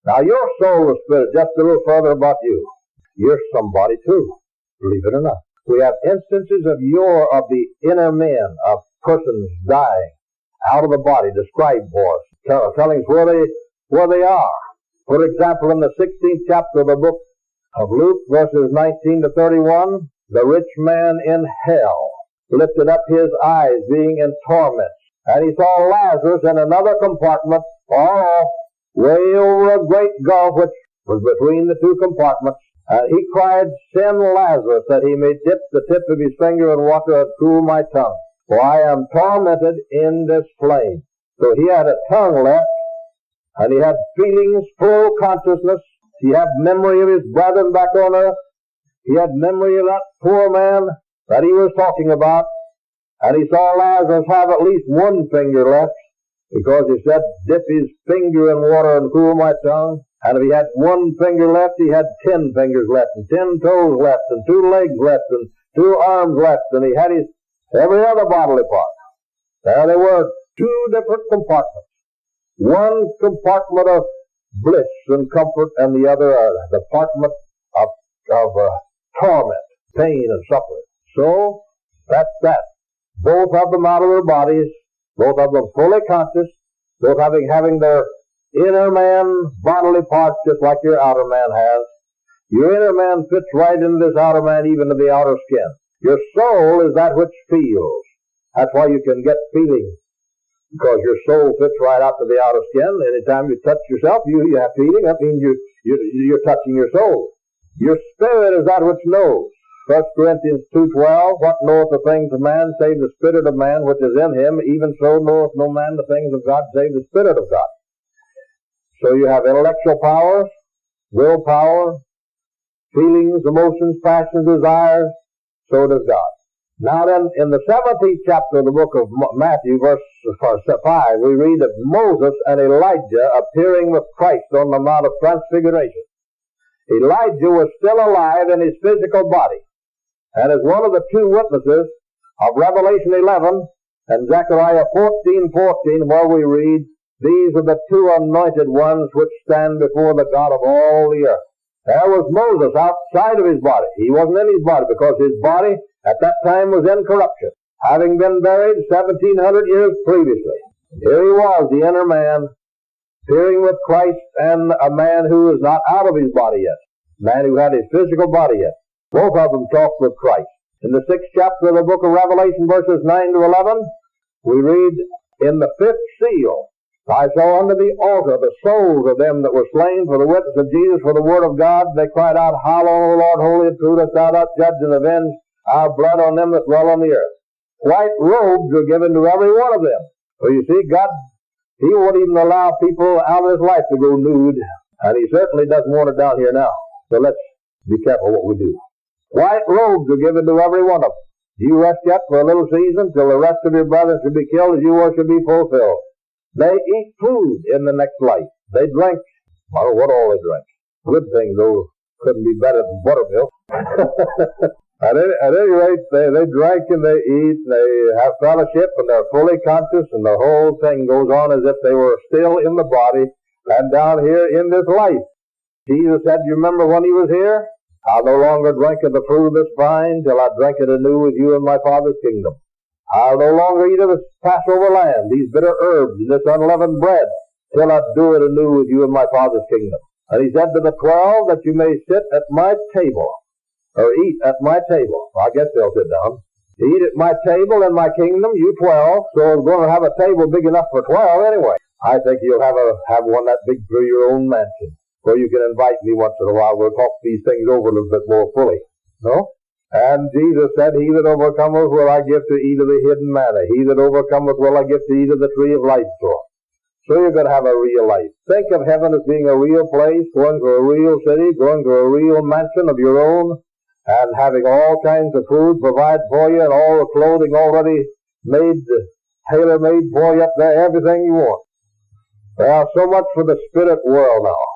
Now your soul is spirit, just a little further about you. You're somebody too, believe it or not. We have instances of the inner men, of persons dying out of the body, described for us, telling us where they are. For example, in the 16th chapter of the book of Luke, verses 19 to 31, the rich man in hell lifted up his eyes, being in torment, and he saw Lazarus in another compartment, far off, way over a great gulf which was between the two compartments. And he cried, "Send Lazarus, that he may dip the tip of his finger in water and cool my tongue, for I am tormented in this flame." So he had a tongue left, and he had feelings, full consciousness. He had memory of his brethren back on earth. He had memory of that poor man that he was talking about. And he saw Lazarus have at least one finger left, because he said, "Dip his finger in water and cool my tongue." And if he had one finger left, he had 10 fingers left, and 10 toes left, and 2 legs left, and 2 arms left, and he had his every other bodily part. There they were, 2 different compartments. One compartment of bliss and comfort, and the other the compartment of torment, pain, and suffering. So, that's that. Both of them out of their bodies, both of them fully conscious, both having their inner man bodily parts just like your outer man has. Your inner man fits right into this outer man, even to the outer skin. Your soul is that which feels. That's why you can get feeling, because your soul fits right out to the outer skin. Anytime you touch yourself, you have feeling. That means you're touching your soul. Your spirit is that which knows. 1 Corinthians 2:12, "What knoweth the things of man, save the spirit of man which is in him? Even so knoweth no man the things of God, save the spirit of God." So you have intellectual powers, willpower, feelings, emotions, passions, desires. So does God. Now then, in the 17th chapter of the book of Matthew, verse 5, we read of Moses and Elijah appearing with Christ on the Mount of Transfiguration. Elijah was still alive in his physical body, and as one of the 2 witnesses of Revelation 11 and Zechariah 14:14, where we read, "These are the 2 anointed ones which stand before the God of all the earth." There was Moses outside of his body. He wasn't in his body, because his body at that time was in corruption, having been buried 1,700 years previously. Here he was, the inner man, appearing with Christ, and a man who is not out of his body yet, a man who had his physical body yet. Both of them talked with Christ. In the 6th chapter of the book of Revelation, verses 9 to 11, we read, "In the 5th seal, I saw under the altar the souls of them that were slain for the witness of Jesus, for the word of God. They cried out, Hallow, O Lord, holy and true, dost thou not judge and avenge our blood on them that dwell on the earth." White robes were given to every one of them. So you see, God, He won't even allow people out of His life to go nude, and He certainly doesn't want it down here now. So let's be careful what we do. White robes are given to every one of them. You rest yet for a little season, till the rest of your brothers should be killed, as you are should be fulfilled. They eat food in the next life. They drink. I don't know what all they drink. Good things, though, couldn't be better than buttermilk. At any rate, they drink and they eat, and they have fellowship, and they're fully conscious, and the whole thing goes on as if they were still in the body and down here in this life. Jesus said, you remember when He was here? I'll no longer drink of the fruit of this vine till I drink it anew with you in my Father's kingdom. I'll no longer eat of this Passover lamb, these bitter herbs, and this unleavened bread, till I do it anew with you in my Father's kingdom. And He said to the 12 that you may sit at my table, or eat at my table. I guess they'll sit down. Eat at my table in my kingdom, you 12. So we're going to have a table big enough for 12 anyway. I think you'll have one that big for your own mansion, where you can invite me once in a while. We'll talk these things over a little bit more fully. No? And Jesus said, He that overcometh will I give to eat of the hidden manna. He that overcometh will I give to eat of the tree of life. So you're going to have a real life. Think of heaven as being a real place, going to a real city, going to a real mansion of your own, and having all kinds of food provided for you, and all the clothing already made, tailor-made for you up there, everything you want. Well, so much for the spirit world now.